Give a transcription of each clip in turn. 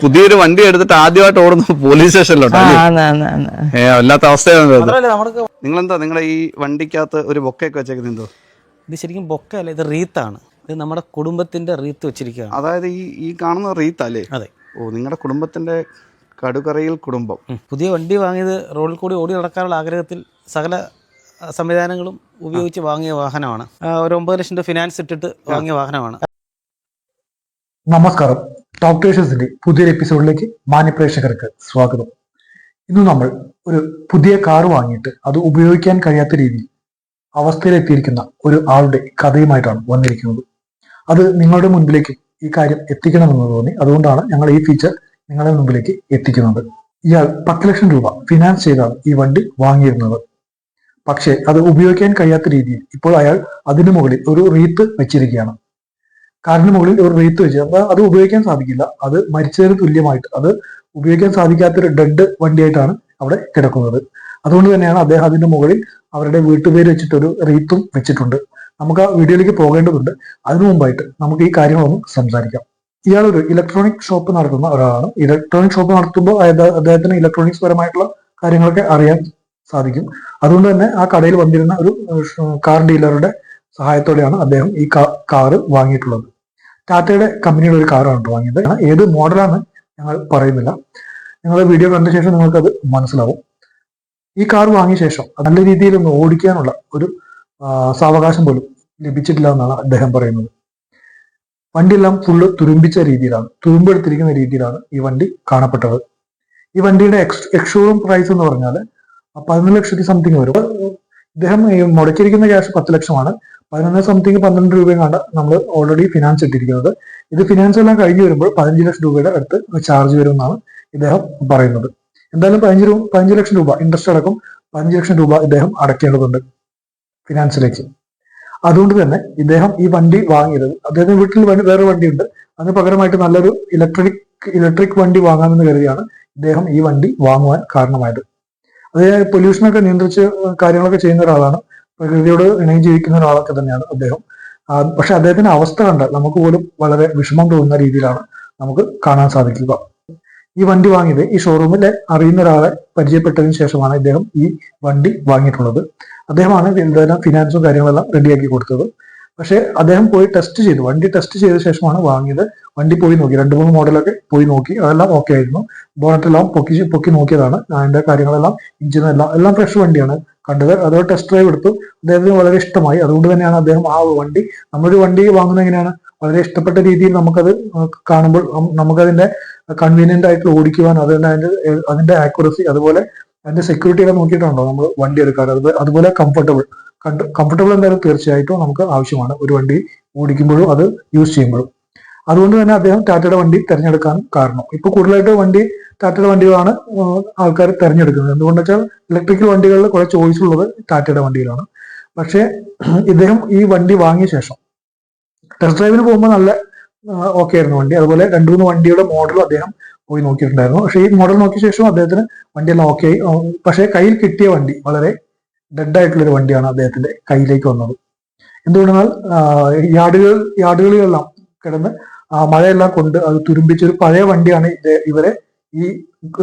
പുതിയൊരു വണ്ടി എടുത്തിട്ട് ആദ്യമായിട്ട് ഓടുന്ന പോലീസ് സ്റ്റേഷനിലോട്ടോ വല്ലാത്ത അവസ്ഥയാണ്. നിങ്ങളെന്താ നിങ്ങളുടെ ഈ വണ്ടിക്കകത്ത് ഒരു ബൊക്കയൊക്കെ വെച്ചേക്കുന്നത് എന്തോ? ഇത് ശരിക്കും ബൊക്കയല്ല, ഇത് റീത്താണ്. ഇത് നമ്മുടെ കുടുംബത്തിന്റെ റീത്ത് വെച്ചിരിക്കുകയാണ്. അതായത് ഈ കാണുന്ന റീത്തല്ലേ? അതെ. ഓ, നിങ്ങളുടെ കുടുംബത്തിന്റെ കടുകറയിൽ കുടുംബം. പുതിയ വണ്ടി വാങ്ങിയത് റോഡിൽ കൂടി ഓടി നടക്കാനുള്ള ആഗ്രഹത്തിൽ സകല സംവിധാനങ്ങളും ഉപയോഗിച്ച് വാങ്ങിയ വാഹനമാണ്. ഒരു 9 ലക്ഷം രൂപ ഫിനാൻസ് ഇട്ടിട്ട് വാങ്ങിയ വാഹനമാണ്. നമസ്കാരം. ടോപ് ടേഷൻസിന്റെ പുതിയൊരു എപ്പിസോഡിലേക്ക് മാന്യപ്രേക്ഷകർക്ക് സ്വാഗതം. ഇന്ന് നമ്മൾ ഒരു പുതിയ കാർ വാങ്ങിയിട്ട് അത് ഉപയോഗിക്കാൻ കഴിയാത്ത രീതിയിൽ അവസ്ഥയിലെത്തിയിരിക്കുന്ന ഒരു ആളുടെ കഥയുമായിട്ടാണ് വന്നിരിക്കുന്നത്. അത് നിങ്ങളുടെ മുൻപിലേക്ക് ഈ കാര്യം എത്തിക്കണമെന്ന് തോന്നി. അതുകൊണ്ടാണ് ഞങ്ങൾ ഈ ഫീച്ചർ നിങ്ങളുടെ മുമ്പിലേക്ക് എത്തിക്കുന്നത്. ഇയാൾ 10 ലക്ഷം രൂപ ഫിനാൻസ് ചെയ്താണ് ഈ വണ്ടി വാങ്ങിയിരുന്നത്. പക്ഷേ അത് ഉപയോഗിക്കാൻ കഴിയാത്ത രീതിയിൽ ഇപ്പോൾ അയാൾ അതിനു മുകളിൽ ഒരു റീത്ത് വെച്ചിരിക്കുകയാണ്. കാറിന് മുകളിൽ ഒരു റീത്ത് വെച്ച് അത് ഉപയോഗിക്കാൻ സാധിക്കില്ല. അത് മരിച്ചതിന് തുല്യമായിട്ട്, അത് ഉപയോഗിക്കാൻ സാധിക്കാത്തൊരു ഡെഡ് വണ്ടിയായിട്ടാണ് അവിടെ കിടക്കുന്നത്. അതുകൊണ്ട് തന്നെയാണ് അദ്ദേഹം അതിന്റെ മുകളിൽ അവരുടെ വീട്ടുപേര് വെച്ചിട്ടൊരു റീത്തും വെച്ചിട്ടുണ്ട്. നമുക്ക് ആ വീഡിയോയിലേക്ക് പോകേണ്ടതുണ്ട്. അതിനു മുമ്പായിട്ട് നമുക്ക് ഈ കാര്യങ്ങളൊന്നും സംസാരിക്കാം. ഇയാൾ ഒരു ഇലക്ട്രോണിക് ഷോപ്പ് നടത്തുന്ന ഒരാളാണ്. ഇലക്ട്രോണിക് ഷോപ്പ് നടത്തുമ്പോൾ അദ്ദേഹത്തിന് ഇലക്ട്രോണിക്സ് പരമായിട്ടുള്ള കാര്യങ്ങളൊക്കെ അറിയാൻ സാധിക്കും. അതുകൊണ്ട് തന്നെ ആ കടയിൽ വന്നിരുന്ന ഒരു കാർ ഡീലറുടെ സഹായത്തോടെയാണ് അദ്ദേഹം ഈ കാറ് വാങ്ങിയിട്ടുള്ളത്. ടാറ്റയുടെ കമ്പനിയുടെ ഒരു കാറാണ് വാങ്ങിയത്. ഏത് മോഡലാണ് ഞങ്ങൾ പറയുന്നില്ല, നിങ്ങൾ വീഡിയോ കണ്ട ശേഷം നിങ്ങൾക്കത് മനസ്സിലാവും. ഈ കാർ വാങ്ങിയ ശേഷം നല്ല രീതിയിൽ ഒന്ന് ഓടിക്കാനുള്ള ഒരു സാവകാശം പോലും ലഭിച്ചിട്ടില്ല എന്നാണ് അദ്ദേഹം പറയുന്നത്. വണ്ടിയെല്ലാം ഫുള്ള് തുരുമ്പിച്ച രീതിയിലാണ്, തുരുമ്പെടുത്തിരിക്കുന്ന രീതിയിലാണ് ഈ വണ്ടി കാണപ്പെട്ടത്. ഈ വണ്ടിയുടെ എക്സ്ഷോറൂം പ്രൈസ് എന്ന് പറഞ്ഞാൽ 11 ലക്ഷത്തി സംതിങ് വരും. ഇദ്ദേഹം മുടക്കിയിരിക്കുന്ന ക്യാഷ് 10 ലക്ഷമാണ്. 11 സംതിങ് 12 രൂപയും കണ്ട് നമ്മൾ ഓൾറെഡി ഫിനാൻസ് ഇട്ടിരിക്കുന്നത്. ഇത് ഫിനാൻസ് എല്ലാം കഴിഞ്ഞ് വരുമ്പോൾ 15 ലക്ഷം രൂപയുടെ അടുത്ത് ചാർജ് വരും എന്നാണ് ഇദ്ദേഹം പറയുന്നത്. എന്തായാലും 15 ലക്ഷം രൂപ ഇൻട്രസ്റ്റ് അടക്കം 15 ലക്ഷം രൂപ ഇദ്ദേഹം അടയ്ക്കേണ്ടതുണ്ട് ഫിനാൻസിലേക്ക്. അതുകൊണ്ട് തന്നെ ഇദ്ദേഹം ഈ വണ്ടി വാങ്ങിയത്, അദ്ദേഹത്തിന്റെ വീട്ടിൽ വേറെ വണ്ടിയുണ്ട്, അതിന് പകരമായിട്ട് നല്ലൊരു ഇലക്ട്രിക് വണ്ടി വാങ്ങാമെന്ന് കരുതിയാണ് ഇദ്ദേഹം ഈ വണ്ടി വാങ്ങുവാൻ കാരണമായത്. അദ്ദേഹം പൊല്യൂഷനൊക്കെ നിയന്ത്രിച്ച് കാര്യങ്ങളൊക്കെ ചെയ്യുന്ന ഒരാളാണ്, പ്രകൃതിയോട് ഇണങ്ങി ജീവിക്കുന്ന ഒരാളൊക്കെ തന്നെയാണ് അദ്ദേഹം. പക്ഷെ അദ്ദേഹത്തിന്റെ അവസ്ഥ കണ്ടാൽ നമുക്ക് പോലും വളരെ വിഷമം തോന്നുന്ന രീതിയിലാണ് നമുക്ക് കാണാൻ സാധിക്കുക. ഈ വണ്ടി വാങ്ങിയത് ഈ ഷോറൂമിലെ അറിയുന്ന ഒരാളെ പരിചയപ്പെട്ടതിന് ശേഷമാണ് ഇദ്ദേഹം ഈ വണ്ടി വാങ്ങിയിട്ടുള്ളത്. അദ്ദേഹമാണ് ഇതെല്ലാം ഫിനാൻസും കാര്യങ്ങളെല്ലാം റെഡിയാക്കി കൊടുത്തത്. പക്ഷെ അദ്ദേഹം പോയി ടെസ്റ്റ് ചെയ്തു, വണ്ടി ടെസ്റ്റ് ചെയ്ത ശേഷമാണ് വാങ്ങിയത്. വണ്ടി പോയി നോക്കി, 2-3 മോഡലൊക്കെ പോയി നോക്കി, അതെല്ലാം ഓക്കെ ആയിരുന്നു. ബോണറ്റെല്ലാം പൊക്കി നോക്കിയതാണ്. അതിന്റെ കാര്യങ്ങളെല്ലാം, എല്ലാം ഫ്രഷ് വണ്ടിയാണ് കണ്ടത്. അതോ ടെസ്റ്റ് ഡ്രൈവ് എടുത്തു, അദ്ദേഹത്തിന് വളരെ ഇഷ്ടമായി. അതുകൊണ്ട് തന്നെയാണ് അദ്ദേഹം ആ വണ്ടി, നമ്മളൊരു വണ്ടി വാങ്ങുന്നത് എങ്ങനെയാണ്, വളരെ ഇഷ്ടപ്പെട്ട രീതിയിൽ നമുക്കത് കാണുമ്പോൾ നമുക്കതിന്റെ കൺവീനിയന്റ് ആയിട്ട് ഓടിക്കുവാൻ, അതിന്റെ ആക്യുറസി, അതുപോലെ അതിന്റെ സെക്യൂരിറ്റി ഒക്കെ നോക്കിയിട്ടുണ്ടോ നമ്മൾ വണ്ടി എടുക്കാൻ, അതുപോലെ കംഫർട്ടബിൾ എന്തായാലും തീർച്ചയായിട്ടും നമുക്ക് ആവശ്യമാണ് ഒരു വണ്ടി ഓടിക്കുമ്പോഴും അത് യൂസ് ചെയ്യുമ്പോഴും. അതുകൊണ്ട് തന്നെ അദ്ദേഹം ടാറ്റയുടെ വണ്ടി തിരഞ്ഞെടുക്കാൻ കാരണം, ഇപ്പൊ കൂടുതലായിട്ട് ടാറ്റയുടെ വണ്ടികളാണ് ആൾക്കാർ തിരഞ്ഞെടുക്കുന്നത്. എന്തുകൊണ്ടെന്ന് വെച്ചാൽ ഇലക്ട്രിക്കൽ വണ്ടികളിൽ കുറെ ചോയ്സ് ഉള്ളത് ടാറ്റയുടെ വണ്ടിയിലാണ്. പക്ഷേ ഇദ്ദേഹം ഈ വണ്ടി വാങ്ങിയ ശേഷം ടെസ്റ്റ് ഡ്രൈവിന് പോകുമ്പോൾ നല്ല ഓക്കെ ആയിരുന്നു വണ്ടി. അതുപോലെ 2-3 വണ്ടിയുടെ മോഡലും അദ്ദേഹം പോയി നോക്കിയിട്ടുണ്ടായിരുന്നു. പക്ഷേ ഈ മോഡൽ നോക്കിയ ശേഷം അദ്ദേഹത്തിന് വണ്ടിയെല്ലാം ഓക്കെ ആയി. പക്ഷേ കയ്യിൽ കിട്ടിയ വണ്ടി വളരെ ഡെഡ് ആയിട്ടുള്ളൊരു വണ്ടിയാണ് അദ്ദേഹത്തിന്റെ കയ്യിലേക്ക് വന്നത്. എന്തുകൊണ്ടെന്നാൽ യാർഡുകളിലെല്ലാം കിടന്ന് മഴയെല്ലാം കൊണ്ട് അത് തുരുമ്പിച്ചൊരു പഴയ വണ്ടിയാണ് ഇവരെ ഈ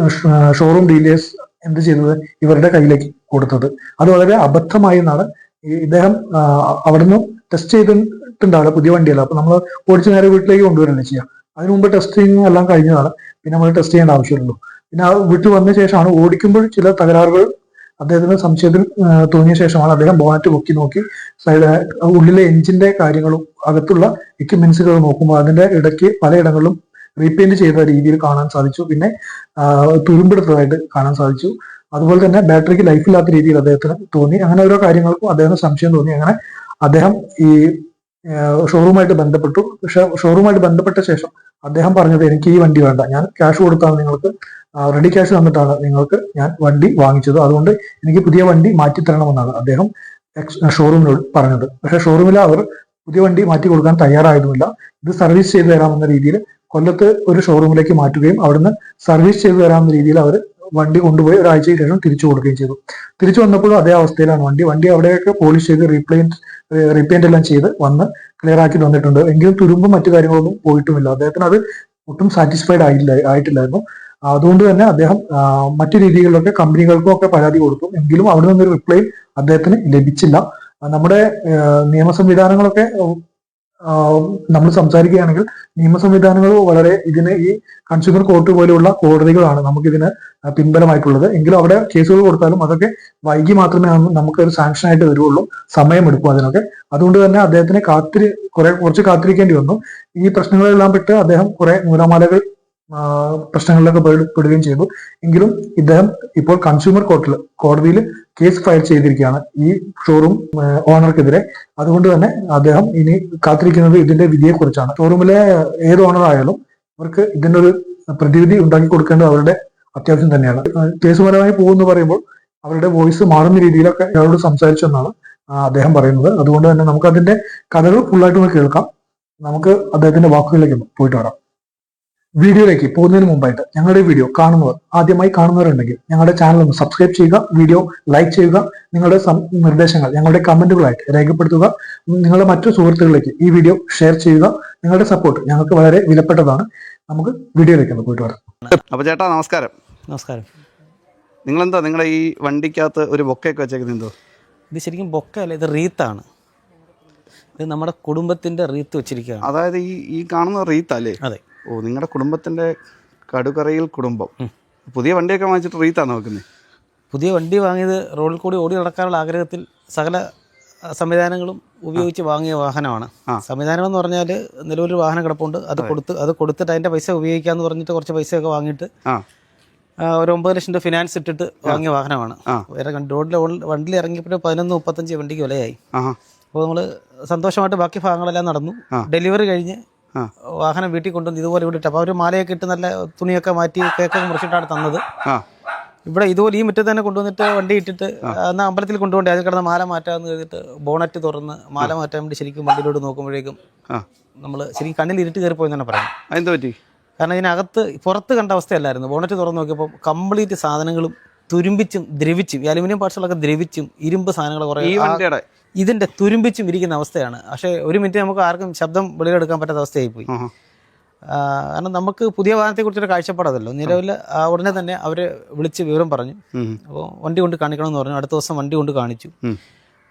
ഷോറൂം ഡീലേഴ്സ് എന്ത് ചെയ്തത്, ഇവരുടെ കയ്യിലേക്ക് കൊടുത്തത്. അത് വളരെ അബദ്ധമായി എന്നാണ് ഇദ്ദേഹം അവിടുന്ന് ടെസ്റ്റ് ചെയ്തിട്ടുണ്ടാവില്ല, പുതിയ വണ്ടിയല്ല. അപ്പൊ നമ്മൾ ഓടിച്ച് നേരെ വീട്ടിലേക്ക് കൊണ്ടുവരല്ലേ ചെയ്യാം. അതിനു മുമ്പ് ടെസ്റ്റിംഗ് എല്ലാം കഴിഞ്ഞതാണ്. പിന്നെ നമ്മൾ ടെസ്റ്റ് ചെയ്യേണ്ട ആവശ്യമുള്ളൂ. പിന്നെ ആ വീട്ടിൽ വന്ന ശേഷമാണ് ഓടിക്കുമ്പോൾ ചില തകരാറുകൾ അദ്ദേഹത്തിന് സംശയത്തിൽ തോന്നിയ ശേഷമാണ് അദ്ദേഹം ബോണറ്റ് പൊക്കി നോക്കി ഉള്ളിലെ എഞ്ചിന്റെ കാര്യങ്ങളും അകത്തുള്ള എക്യുപ്മെന്റ്സുകൾ നോക്കുമ്പോൾ അതിന്റെ ഇടയ്ക്ക് പലയിടങ്ങളിലും റീപെയിന്റ് ചെയ്ത രീതിയിൽ കാണാൻ സാധിച്ചു. പിന്നെ തുരുമ്പെടുത്തതായിട്ട് കാണാൻ സാധിച്ചു. അതുപോലെ തന്നെ ബാറ്ററിക്ക് ലൈഫില്ലാത്ത രീതിയിൽ അദ്ദേഹത്തിന് തോന്നി. അങ്ങനെ ഓരോ കാര്യങ്ങൾക്കും അദ്ദേഹത്തിന് സംശയം തോന്നി. അങ്ങനെ അദ്ദേഹം ഈ ഷോറൂമായിട്ട് ബന്ധപ്പെട്ടു. പക്ഷെ ഷോറൂമായിട്ട് ബന്ധപ്പെട്ട ശേഷം അദ്ദേഹം പറഞ്ഞത്, എനിക്ക് ഈ വണ്ടി വേണ്ട, ഞാൻ ക്യാഷ് കൊടുത്താണ് നിങ്ങൾക്ക്, റെഡി ക്യാഷ് തന്നിട്ടാണ് നിങ്ങൾക്ക് ഞാൻ വണ്ടി വാങ്ങിച്ചത്, അതുകൊണ്ട് എനിക്ക് പുതിയ വണ്ടി മാറ്റി തരണമെന്നാണ് അദ്ദേഹം ഷോറൂമിനോട് പറഞ്ഞത്. പക്ഷെ ഷോറൂമിൽ അവർ പുതിയ വണ്ടി മാറ്റി കൊടുക്കാൻ തയ്യാറായതുമില്ല. ഇത് സർവീസ് ചെയ്തു തരാമെന്ന രീതിയിൽ കൊല്ലത്ത് ഒരു ഷോറൂമിലേക്ക് മാറ്റുകയും അവിടുന്ന് സർവീസ് ചെയ്തു തരാമെന്ന രീതിയിൽ അവർ വണ്ടി കൊണ്ടുപോയി ഒരാഴ്ചയ്ക്ക് ശേഷം തിരിച്ചു കൊടുക്കുകയും ചെയ്തു. തിരിച്ചു വന്നപ്പോഴും അതേ അവസ്ഥയിലാണ് വണ്ടി അവിടെയൊക്കെ പോളിഷ് ചെയ്ത് റീപെയിന്റ് എല്ലാം ചെയ്ത് വന്ന് ക്ലിയർ ആക്കി തന്നിട്ടുണ്ട്. എങ്കിലും തുരുമ്പും മറ്റു കാര്യങ്ങളൊന്നും പോയിട്ടുമില്ല. അദ്ദേഹത്തിന് അത് ഒട്ടും സാറ്റിസ്ഫൈഡ് ആയിട്ടില്ലായിരുന്നു. അതുകൊണ്ട് തന്നെ അദ്ദേഹം മറ്റു രീതികളിലൊക്കെ കമ്പനികൾക്കും ഒക്കെ പരാതി കൊടുത്തു. എങ്കിലും അവിടെ നിന്നൊരു റിപ്ലൈ അദ്ദേഹത്തിന് ലഭിച്ചില്ല. നമ്മുടെ നിയമ സംവിധാനങ്ങളൊക്കെ നമ്മൾ സംസാരിക്കുകയാണെങ്കിൽ നിയമ സംവിധാനങ്ങൾ വളരെ ഇതിന് ഈ കൺസ്യൂമർ കോർട്ട് പോലെയുള്ള കോടതികളാണ് നമുക്കിതിന് പിൻബലമായിട്ടുള്ളത്. എങ്കിലും അവിടെ കേസുകൾ കൊടുത്താലും അതൊക്കെ വൈകി മാത്രമേ നമുക്ക് ഒരു സാങ്ഷൻ ആയിട്ട് വരുള്ളൂ, സമയമെടുക്കും അതിനൊക്കെ. അതുകൊണ്ട് തന്നെ അദ്ദേഹത്തിന് കുറച്ച് കാത്തിരിക്കേണ്ടി വന്നു. ഈ പ്രശ്നങ്ങളെല്ലാം പെട്ട് അദ്ദേഹം കുറെ നൂലാമാലകൾ പ്രശ്നങ്ങളിലൊക്കെ പെടുകയും ചെയ്തു. എങ്കിലും ഇദ്ദേഹം ഇപ്പോൾ കൺസ്യൂമർ കോടതിയിൽ കേസ് ഫയൽ ചെയ്തിരിക്കുകയാണ് ഈ ഷോറൂം ഓണർക്കെതിരെ. അതുകൊണ്ട് തന്നെ അദ്ദേഹം ഇനി കാത്തിരിക്കുന്നത് ഇതിന്റെ വിധിയെക്കുറിച്ചാണ്. ഷോറൂമിലെ ഏത് ഓണർ ആയാലും അവർക്ക് ഇതിന്റെ ഒരു പ്രതിവിധി ഉണ്ടാക്കി കൊടുക്കേണ്ടത് അവരുടെ അത്യാവശ്യം തന്നെയാണ്. കേസുപരമായി പോകുമെന്ന് പറയുമ്പോൾ അവരുടെ വോയിസ് മാറുന്ന രീതിയിലൊക്കെ അയാളോട് സംസാരിച്ചെന്നാണ് അദ്ദേഹം പറയുന്നത്. അതുകൊണ്ട് തന്നെ നമുക്ക് അതിന്റെ കഥകൾ ഫുള്ളായിട്ട് ഒന്ന് കേൾക്കാം. നമുക്ക് അദ്ദേഹത്തിന്റെ വാക്കുകളിലേക്ക് പോയിട്ട് വരാം. വീഡിയോയിലേക്ക് പോകുന്നതിന് മുമ്പായിട്ട് ഞങ്ങളുടെ വീഡിയോ ആദ്യമായി കാണുന്നവരുണ്ടെങ്കിൽ ഞങ്ങളുടെ ചാനൽ ഒന്ന് സബ്സ്ക്രൈബ് ചെയ്യുക, വീഡിയോ ലൈക്ക് ചെയ്യുക, നിങ്ങളുടെ നിർദ്ദേശങ്ങൾ ഞങ്ങളുടെ കമന്റുകളായിട്ട് രേഖപ്പെടുത്തുക, നിങ്ങളുടെ മറ്റു സുഹൃത്തുക്കളിലേക്ക് ഈ വീഡിയോ ഷെയർ ചെയ്യുക. നിങ്ങളുടെ സപ്പോർട്ട് ഞങ്ങൾക്ക് വളരെ വിലപ്പെട്ടതാണ്. നമുക്ക് വീഡിയോയിലേക്ക് ഒന്ന് പോയിട്ട് വരാം. അപ്പൊ ചേട്ടാ നമസ്കാരം. നമസ്കാരം. നിങ്ങളെന്താ നിങ്ങളുടെ ഈ വണ്ടിക്കകത്ത് ഒരു ബൊക്കയൊക്കെ വെച്ചേക്കുന്നത് എന്തോ? ഇത് ശരിക്കും ബൊക്കയല്ല, ഇത് റീത്താണ്. ഇത് നമ്മുടെ കുടുംബത്തിന്റെ റീത്ത് വെച്ചിരിക്കുകയാണ്. അതായത് ഈ കാണുന്ന റീത്തല്ലേ? അതെ. ഓ, നിങ്ങളുടെ കുടുംബത്തിന്റെ കടുകറയിൽ കുടുംബം. പുതിയ വണ്ടിയൊക്കെ വാങ്ങിച്ചിട്ട് റീത്താണ് നോക്കുന്നത്? പുതിയ വണ്ടി വാങ്ങിയത് റോഡിൽ കൂടി ഓടി നടക്കാനുള്ള ആഗ്രഹത്തിൽ സകല സംവിധാനങ്ങളും ഉപയോഗിച്ച് വാങ്ങിയ വാഹനമാണ്. സംവിധാനം എന്ന് പറഞ്ഞാൽ നിലവിലൊരു വാഹനം കിടപ്പുണ്ട്, അത് കൊടുത്തിട്ട് അതിന്റെ പൈസ ഉപയോഗിക്കാന്ന് പറഞ്ഞിട്ട് കുറച്ച് പൈസയൊക്കെ വാങ്ങിയിട്ട് ഒരു 9 ലക്ഷം രൂപ ഫിനാൻസ് ഇട്ടിട്ട് വാങ്ങിയ വാഹനമാണ്. വണ്ടിയിൽ ഇറങ്ങിയപ്പോൾ 11-35 വണ്ടിക്ക് വിലയായി. അപ്പോൾ നമ്മൾ സന്തോഷമായിട്ട് ബാക്കി ഭാഗങ്ങളെല്ലാം നടന്നു. ഡെലിവറി കഴിഞ്ഞ് വാഹനം വീട്ടിൽ കൊണ്ടുവന്ന് ഇതുപോലെ ഇവിടെ ഇട്ട്, അപ്പോൾ അവർ മാലയൊക്കെ ഇട്ട് നല്ല തുണിയൊക്കെ മാറ്റി കേക്കൊക്കെ മുറിച്ചിട്ടാണ് തന്നത്. ഇവിടെ ഇതുപോലെ ഈ മുറ്റത്ത് തന്നെ കൊണ്ടുവന്നിട്ട് വണ്ടി ഇട്ടിട്ട് എന്നാൽ അമ്പലത്തിൽ കൊണ്ടുപോകണ്ടേ, അതിൽ കിടന്ന് മാല മാറ്റാമെന്ന് കരുതിയിട്ട് ബോണറ്റ് തുറന്ന് മാല മാറ്റാൻ വേണ്ടി ശരിക്കും വണ്ടിയിലോട്ട് നോക്കുമ്പോഴേക്കും നമ്മൾ ശരിക്കും കണ്ണിൽ ഇരുട്ട് കയറിപ്പോയി തന്നെ പറയാം. അതെന്ത് പറ്റി? കാരണം ഇതിനകത്ത് പുറത്ത് കണ്ട അവസ്ഥയല്ലായിരുന്നു. ബോണറ്റ് തുറന്ന് നോക്കിയപ്പോൾ കംപ്ലീറ്റ് സാധനങ്ങളും തുരുമ്പിച്ചും ദ്രവിച്ചും, ഈ അലുമിനിയം പാർട്സുകളൊക്കെ ദ്രവിച്ചും, ഇരുമ്പ് സാധനങ്ങൾ കുറേ ഇതിന്റെ തുരുമ്പിച്ചും ഇരിക്കുന്ന അവസ്ഥയാണ്. പക്ഷേ ഒരു മിനിറ്റ് നമുക്ക് ആർക്കും ശബ്ദം വെളിയിലെടുക്കാൻ പറ്റാത്ത അവസ്ഥയായിപ്പോയി. കാരണം നമുക്ക് പുതിയ വാഹനത്തെക്കുറിച്ചൊരു കാഴ്ചപ്പാടല്ലോ. നിലവിൽ ഉടനെ തന്നെ അവരെ വിളിച്ച് വിവരം പറഞ്ഞു. അപ്പോൾ വണ്ടി കൊണ്ട് കാണിക്കണമെന്ന് പറഞ്ഞു. അടുത്ത ദിവസം വണ്ടി കൊണ്ട് കാണിച്ചു.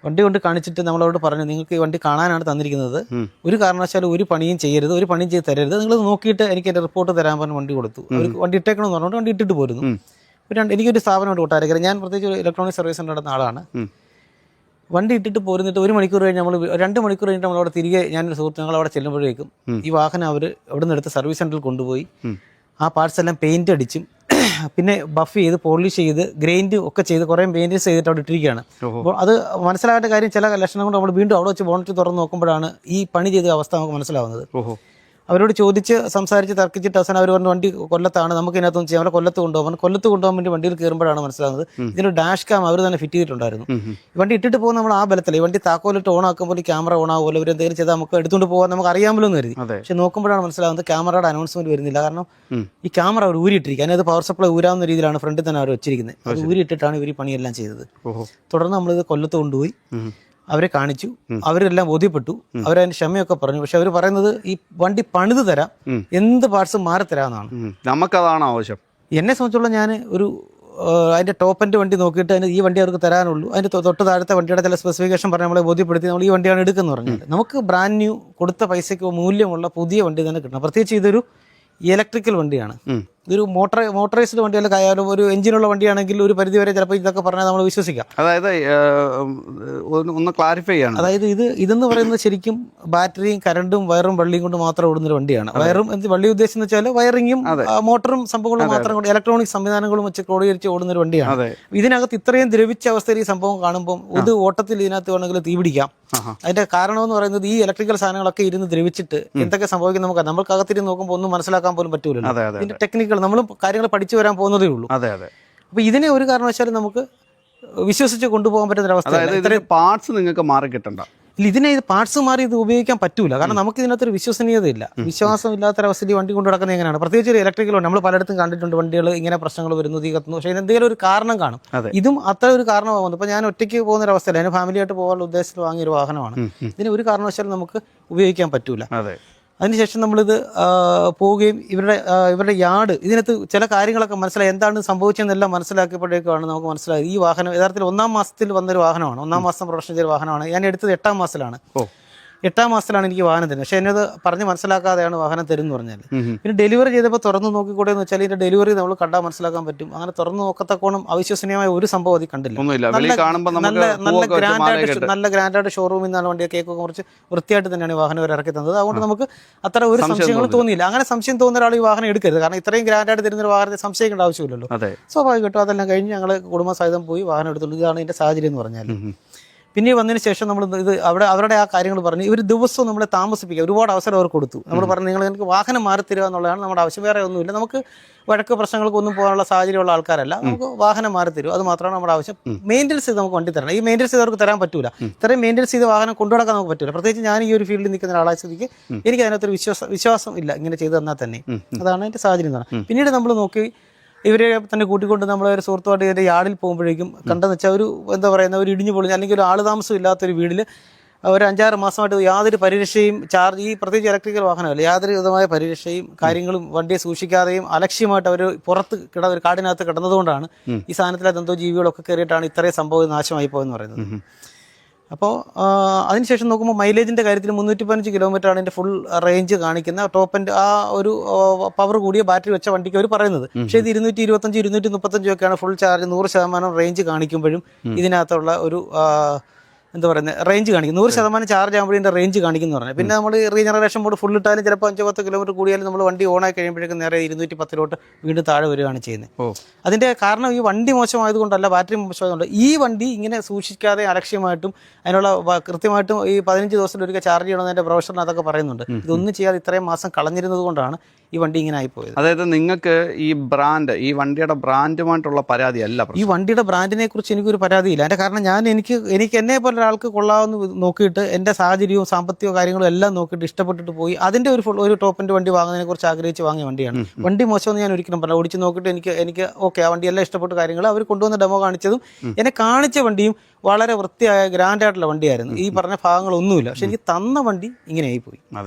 വണ്ടി കൊണ്ട് കാണിച്ചിട്ട് നമ്മളോട് പറഞ്ഞു, നിങ്ങൾക്ക് ഈ വണ്ടി കാണാനാണ് തന്നിരിക്കുന്നത്, ഒരു കാരണവശാലും ഒരു പണിയും ചെയ്യരുത്, ഒരു പണിയും ചെയ്ത് തരരുത്, നിങ്ങൾ നോക്കിയിട്ട് എനിക്ക് എൻ്റെ റിപ്പോർട്ട് തരാൻ പറഞ്ഞ് വണ്ടി കൊടുത്തു. അവർക്ക് വണ്ടി ഇട്ടേക്കണമെന്ന് പറഞ്ഞുകൊണ്ട് വണ്ടി ഇട്ടിട്ട് പോരുന്നു. എനിക്കൊരു സ്ഥാപനമായിട്ട് കൊട്ടാരക്കര, ഞാൻ പ്രത്യേകിച്ച് ഒരു ഇലക്ട്രോണിക് സർവീസ് സെൻ്റർ നടന്ന ആളാണ്. വണ്ടി ഇട്ടിട്ട് പോരുന്നിട്ട് 1 മണിക്കൂർ കഴിഞ്ഞ് 2 മണിക്കൂർ കഴിഞ്ഞിട്ട് നമ്മളവിടെ തിരികെ ഞാനൊരു സുഹൃത്ത് ഞങ്ങൾ അവിടെ ചെല്ലുമ്പോഴേക്കും ഈ വാഹനം അവർ അവിടെ നിന്ന് എടുത്ത് സർവീസ് സെൻ്ററിൽ കൊണ്ടുപോയി ആ പാർട്സ് എല്ലാം പെയിന്റ് അടിച്ചും പിന്നെ ബഫ് ചെയ്ത് പോളിഷ് ചെയ്ത് ഗ്രൈൻഡ് ഒക്കെ ചെയ്ത് കുറേ മെയിൻ്റെനൻസ് ചെയ്തിട്ട് അവിടെ ഇട്ടിരിക്കുകയാണ്. അപ്പോൾ അത് മനസ്സിലാകേണ്ട കാര്യം, ചില ലക്ഷണം കൊണ്ട് നമ്മൾ വീണ്ടും അവിടെ വെച്ച് ബോണറ്റ് തുറന്ന് നോക്കുമ്പോഴാണ് ഈ പണി ചെയ്ത അവസ്ഥ നമുക്ക് മനസ്സിലാവുന്നത്. അവരോട് ചോദിച്ച് സംസാരിച്ച് തർക്കിച്ചിട്ട് അവസാനം അവർ പറഞ്ഞ വണ്ടി കൊല്ലത്താണ്, നമുക്ക് ഇതിനകത്തൊന്നും ചെയ്യാൻ, അവരെ കൊല്ലത്ത് കൊണ്ടുപോകാൻ വേണ്ടി വണ്ടിയിൽ കയറുമ്പോഴാണ് മനസ്സിലാകുന്നത് ഇതിന് ഡാഷ് ക്യാം അവർ തന്നെ ഫിറ്റ് ചെയ്തിട്ടുണ്ടായിരുന്നു. ഈ വണ്ടി ഇട്ടിട്ട് പോകുന്ന നമ്മൾ ആ ബലത്തില്ല, ഈ വണ്ടി താക്കോലിട്ട് ഓൺ ആക്കുമ്പോൾ ഈ ക്യാമറ ഓൺ ആകുമല്ലോ, ഇവർ എന്തെങ്കിലും ചെയ്താൽ നമുക്ക് എടുത്തുകൊണ്ട് പോകാൻ നമുക്ക് അറിയാമല്ലോ എന്ന് കരുതി. പക്ഷെ നോക്കുമ്പോഴാണ് മനസ്സിലാകുന്നത് ക്യാമറയുടെ അനൗൺസ്മെന്റ് വരുന്നില്ല. കാരണം ഈ ക്യാമറ അവർ ഊരിയിട്ടിരിക്കുക, അതിനകത്ത് പവർ സപ്ലൈ ഊരാവുന്ന രീതിയിലാണ് ഫ്രണ്ടിൽ തന്നെ അവർ വെച്ചിരിക്കുന്നത്. അത് ഊരിയിട്ടിട്ടാണ് ഇവർ ഈ പണിയെല്ലാം ചെയ്തത്. തുടർന്ന് നമ്മളിത് കൊല്ലത്ത് കൊണ്ടുപോയി അവരെ കാണിച്ചു. അവരെല്ലാം ബോധ്യപ്പെട്ടു, അവരതിന് ക്ഷമയൊക്കെ പറഞ്ഞു. പക്ഷെ അവർ പറയുന്നത് ഈ വണ്ടി പണിത് തരാം, എന്ത് പാർട്സും മാറി തരാമെന്നാണ്. നമുക്കതാണ് ആവശ്യം. എന്നെ സംബന്ധിച്ചുള്ള ഞാൻ ഒരു അതിൻ്റെ ടോപ്പ് എൻഡ് വണ്ടി നോക്കിയിട്ട് അതിന് ഈ വണ്ടി അവർക്ക് തരാനുള്ളൂ, അതിൻ്റെ തൊട്ട് താഴത്തെ വണ്ടിയുടെ ചില സ്പെസിഫിക്കേഷൻ പറഞ്ഞ് നമ്മളെ ബോധ്യപ്പെടുത്തി നമ്മൾ ഈ വണ്ടിയാണ് എടുക്കുന്നത് പറഞ്ഞാൽ നമുക്ക് ബ്രാൻഡ് ന്യൂ കൊടുത്ത പൈസയ്ക്ക് മൂല്യമുള്ള പുതിയ വണ്ടി തന്നെ കിട്ടണം. പ്രത്യേകിച്ച് ഇതൊരു ഇലക്ട്രിക്കൽ വണ്ടിയാണ്, ഇതൊരു മോട്ടറൈസ്ഡ് വണ്ടിയല്ല, കായാലും ഒരു എഞ്ചിനുള്ള വണ്ടിയാണെങ്കിൽ ഒരു പരിധി വരെ ചിലപ്പോൾ ഇതൊക്കെ പറഞ്ഞാൽ നമ്മൾ വിശ്വസിക്കാം. അതായത് ഒന്ന് ക്ലാരിഫൈ ചെയ്യണം, അതായത് ഇതെന്ന് പറയുന്നത് ശരിക്കും ബാറ്ററിയും കറണ്ടും വയറും വള്ളിയും കൊണ്ട് മാത്രം ഓടുന്നൊരു വണ്ടിയാണ്. വയറും വള്ളി ഉദ്ദേശം എന്ന് വെച്ചാൽ വയറിങ്ങും മോട്ടറും സംഭവങ്ങളും മാത്രം കൊണ്ട് ഇലക്ട്രോണിക് സംവിധാനങ്ങളും വെച്ച് ക്രോഡീകരിച്ച് ഓടുന്നൊരു വണ്ടിയാണ്. ഇതിനകത്ത് ഇത്രയും ദ്രവിച്ച അവസ്ഥയിൽ ഈ സംഭവം കാണുമ്പോൾ ഇത് ഓട്ടത്തിൽ ഇതിനകത്ത് വേണമെങ്കിൽ തീ പിടിക്കാം. അതിന്റെ കാരണം എന്ന് പറയുന്നത് ഈ ഇലക്ട്രിക്കൽ സാധനങ്ങളൊക്കെ ഇരുന്ന് ദ്രവിച്ചിട്ട് എന്തൊക്കെ സംഭവിക്കും നമുക്കകത്തിരുന്ന് നോക്കുമ്പോൾ ഒന്നും മനസ്സിലാക്കാൻ പോലും പറ്റൂലല്ലോ. ഇതിന്റെ ടെക്നിക്കൽ നമ്മൾ കാര്യങ്ങൾ പഠിച്ചു വരാൻ പോകുന്നതേ ഉള്ളൂ. അപ്പൊ ഇതിനെ ഒരു കാരണവശാലും നമുക്ക് വിശ്വസിച്ച് കൊണ്ടുപോകാൻ പറ്റുന്ന അവസ്ഥ. പാർട്സ് നിങ്ങൾക്ക് മാറി കിട്ടണ്ട. ഇതിനെ പാർട്സ് മാറി ഇത് ഉപയോഗിക്കാൻ പറ്റൂല. കാരണം നമുക്ക് ഇതിനകത്തൊരു വിശ്വസനീയതയില്ല, വിശ്വാസമില്ലാത്തൊരവസ്ഥയിൽ വണ്ടി കൊണ്ടു നടക്കുന്നത് എങ്ങനെയാണ്. പ്രത്യേകിച്ച് ഒരു ഇലക്ട്രിക്കൽ വണ്ടി നമ്മൾ പലയിടത്തും കണ്ടിട്ടുണ്ട്, വണ്ടികൾ ഇങ്ങനെ പ്രശ്നങ്ങൾ വരുന്നു, തീ കത്തുന്നു. പക്ഷേ എന്തെങ്കിലും ഒരു കാരണം കാണും. ഇതും അത്ര ഒരു കാരണമാകുന്നു. ഇപ്പൊ ഞാൻ ഒറ്റയ്ക്ക് പോകുന്ന ഒരു അവസ്ഥയില്ല, ഞാൻ ഫാമിലിയായിട്ട് പോകാനുള്ള ഉദ്ദേശത്തിൽ വാങ്ങിയൊരു വാഹനമാണ്. ഇതിന് ഒരു കാരണവശാലും നമുക്ക് ഉപയോഗിക്കാൻ പറ്റൂല. അതിനുശേഷം നമ്മളിത് പോവുകയും ഇവരുടെ യാർഡ് ഇതിനകത്ത് ചില കാര്യങ്ങളൊക്കെ മനസ്സിലായി എന്താണ് സംഭവിച്ചതെന്നെല്ലാം മനസ്സിലാക്കിയപ്പോഴേക്കാണ് നമുക്ക് മനസ്സിലായത് ഈ വാഹനം യഥാർത്ഥത്തിൽ 1-ാം മാസത്തിൽ വന്നൊരു വാഹനമാണ്. 1-ാം മാസം പ്രൊഡക്ഷൻ ചെയ്ത വാഹനമാണ്. ഞാൻ എടുത്തത് 8-ാം മാസത്തിലാണ്. 8-ാം മാസത്തിലാണ് എനിക്ക് വാഹനം തരുന്നത്. പക്ഷേ എന്നത് പറഞ്ഞ് മനസ്സിലാക്കാതെയാണ് വാഹനം തരുമെന്ന് പറഞ്ഞാൽ. പിന്നെ ഡെലിവറി ചെയ്തപ്പോൾ തുറന്ന് നോക്കിക്കൂടെ എന്ന് വെച്ചാൽ ഇതിന്റെ ഡെലിവറി നമ്മൾ കണ്ടാൽ മനസ്സിലാക്കാൻ പറ്റും. അങ്ങനെ തുറന്ന് നോക്കത്തക്കോണം അവിശ്വസനീയമായ ഒരു സംഭവം അതിൽ കണ്ടില്ല. നല്ല ഗ്രാൻഡായിട്ട് ഷോറൂമിൽ നിന്നാണ് വണ്ടിയെ കേക്കൊക്കെ കുറച്ച് വൃത്തിയായിട്ട് തന്നെയാണ് ഈ വാഹനം അവർ ഇറക്കി തന്നത്. അതുകൊണ്ട് നമുക്ക് അത്ര ഒരു സംശയങ്ങളും തോന്നിയില്ല. അങ്ങനെ സംശയം തോന്നുന്ന ഒരാൾ ഈ വാഹനം എടുക്കരുത്. കാരണം ഇത്രയും ഗ്രാൻഡായിട്ട് തരുന്ന ഒരു വാഹനത്തെ സംശയിക്കേണ്ട ആവശ്യമില്ലല്ലോ. സ്വാഭാവികമായിട്ടും അതെല്ലാം കഴിഞ്ഞ് ഞങ്ങൾ കുടുംബസഹിതം പോയി വാഹനം എടുത്തുള്ളൂ. ഇതാണ് ഇതിന്റെ സാഹചര്യം എന്ന് പറഞ്ഞാൽ. പിന്നെ വന്നതിന് ശേഷം നമ്മൾ ഇത് അവരുടെ ആ കാര്യങ്ങൾ പറഞ്ഞ് ഇവർ ദിവസവും നമ്മളെ താമസിപ്പിക്കുക ഒരുപാട് അവസരം അവർ കൊടുത്തു. നമ്മൾ പറഞ്ഞു നിങ്ങൾക്ക് വാഹനം മാറി തരിക എന്നുള്ളതാണ് നമ്മുടെ ആവശ്യം. വേറെ ഒന്നുമില്ല. നമുക്ക് വഴക്ക് പ്രശ്നങ്ങൾക്കൊന്നും പോകാനുള്ള സാഹചര്യമുള്ള ആൾക്കാരല്ല. നമുക്ക് വാഹനം മാറി തരും, അത് മാത്രമാണ് നമ്മുടെ ആവശ്യം. മെയിൻ്റെനൻസ് ചെയ്ത് നമുക്ക് വണ്ടി തരണം. ഈ മെയിൻ്റെനൻസ് ചെയ്ത് അവർക്ക് തരാൻ പറ്റൂല. ഇത്രയും മെയിൻ്റെനൻസ് ചെയ്ത് വാഹനം കൊണ്ടുനടക്കാൻ നമുക്ക് പറ്റില്ല. പ്രത്യേകിച്ച് ഞാൻ ഈ ഒരു ഫീൽഡിൽ നിൽക്കുന്ന ഒരാളായ സ്ഥിതിക്ക് എനിക്ക് അതിനകത്തൊരു വിശ്വാസം ഇല്ല ഇങ്ങനെ ചെയ്ത് തന്നാൽ തന്നെ. അതാണ് എൻ്റെ സാഹചര്യം. പിന്നീട് നമ്മൾ നോക്കി ഇവരെ തന്നെ കൂട്ടിക്കൊണ്ട് നമ്മളൊരു സുഹൃത്തുമായിട്ട് ഇതിൻ്റെ യാർഡിൽ പോകുമ്പോഴേക്കും കണ്ടെന്ന് വെച്ചാൽ ഒരു എന്താ പറയുന്ന ഒരു ഇടിഞ്ഞു പൊളിഞ്ഞ് അല്ലെങ്കിൽ ഒരു ആൾ താമസം ഇല്ലാത്തൊരു വീട്ടിൽ ഒരു 5-6 മാസമായിട്ട് യാതൊരു പരിരക്ഷയും ഈ പ്രത്യേകിച്ച് ഇലക്ട്രിക്കൽ വാഹനമല്ല, യാതൊരു വിധമായ പരിരക്ഷയും കാര്യങ്ങളും വണ്ടിയെ സൂക്ഷിക്കാതെയും അലക്ഷ്യമായിട്ട് അവർ പുറത്ത് ഒരു കാടിനകത്ത് കിടന്നതുകൊണ്ടാണ് ഈ സാധനത്തിലെ എന്തോ ജീവികളൊക്കെ കയറിയിട്ടാണ് ഇത്രയും സംഭവം നാശമായി പോയെന്ന് പറയുന്നത്. അപ്പോൾ അതിനുശേഷം നോക്കുമ്പോൾ മൈലേജിൻ്റെ കാര്യത്തിൽ 315 കിലോമീറ്ററാണ് ഇതിൻ്റെ ഫുൾ റേഞ്ച് കാണിക്കുന്ന ടോപ്പ് എൻഡ് ആ ഒരു പവർ കൂടിയ ബാറ്ററി വെച്ച വണ്ടിക്ക് അവർ പറയുന്നത്. പക്ഷേ ഇത് 225 235 ഒക്കെയാണ് ഫുൾ ചാർജ് 100% റേഞ്ച് കാണിക്കുമ്പോഴും ഇതിനകത്തുള്ള ഒരു എന്താ പറയുന്നത് റേഞ്ച് കാണിക്കും. 100% ചാർജ് ആകുമ്പോൾ ഇതിൻ്റെ റേഞ്ച് കാണിക്കുന്നു പറഞ്ഞാൽ. പിന്നെ നമ്മൾ റീജനറേഷൻ മോഡ് ഫുൾ ഇട്ടാലും ചിലപ്പോൾ 5-10 കിലോമീറ്റർ കൂടിയാലും നമ്മൾ വണ്ടി ഓണായി കഴിയുമ്പോഴേക്കും നേരെ 210 വീണ്ടും താഴെ വരികയാണ് ചെയ്യുന്നത്. അതിൻ്റെ കാരണം ഈ വണ്ടി മോശമായതുകൊണ്ടല്ല, ബാറ്ററി മോശമായതുകൊണ്ട്. ഈ വണ്ടി ഇങ്ങനെ സൂക്ഷിക്കാതെ അലക്ഷ്യമായിട്ടും അതിനുള്ള കൃത്യമായിട്ടും ഈ 15 ദിവസത്തിലൊരിക്കൽ ചാർജ് ചെയ്യണമെന്ന് പ്രൊഫഷണൽ അതൊക്കെ പറയുന്നുണ്ട്. ഇതൊന്നും ചെയ്യാതെ ഇത്രയും മാസം കളഞ്ഞിരുന്നത് കൊണ്ടാണ് ഈ വണ്ടി ഇങ്ങനെ ആയിപ്പോയത്. അതായത് നിങ്ങൾക്ക് ഈ വണ്ടിയുടെ ബ്രാൻഡുമായിട്ടുള്ള പരാതി അല്ല. ഈ വണ്ടിയുടെ ബ്രാൻഡിനെ കുറിച്ച് എനിക്കൊരു പരാതിയില്ല. അതിന്റെ കാരണം എനിക്ക് എന്നെ പോലെ ഒരാൾക്ക് കൊള്ളാമെന്ന് നോക്കിയിട്ട് എൻ്റെ സാഹചര്യവും സാമ്പത്തികവും കാര്യങ്ങളും എല്ലാം നോക്കിയിട്ട് ഇഷ്ടപ്പെട്ടിട്ട് പോയി അതിന്റെ ഒരു ടോപ്പിന്റെ വണ്ടി വാങ്ങുന്നതിനെ കുറിച്ച് ആഗ്രഹിച്ച് വാങ്ങിയ വണ്ടിയാണ്. വണ്ടി മോശമെന്ന് ഞാൻ ഒരിക്കലും പറഞ്ഞില്ല. ഓടിച്ച് നോക്കിയിട്ട് എനിക്ക് ഓക്കെ ആ വണ്ടി എല്ലാം ഇഷ്ടപ്പെട്ട കാര്യങ്ങൾ അവർ കൊണ്ടുവന്ന ഡെമോ കാണിച്ചതും എന്നെ കാണിച്ച വണ്ടിയും വളരെ വൃത്തിയായ ഗ്രാൻഡായിട്ടുള്ള വണ്ടിയായിരുന്നു. ഈ പറഞ്ഞ ഭാഗങ്ങളൊന്നുമില്ല. പക്ഷെ എനിക്ക് തന്ന വണ്ടി ഇങ്ങനെ ആയിപ്പോയി.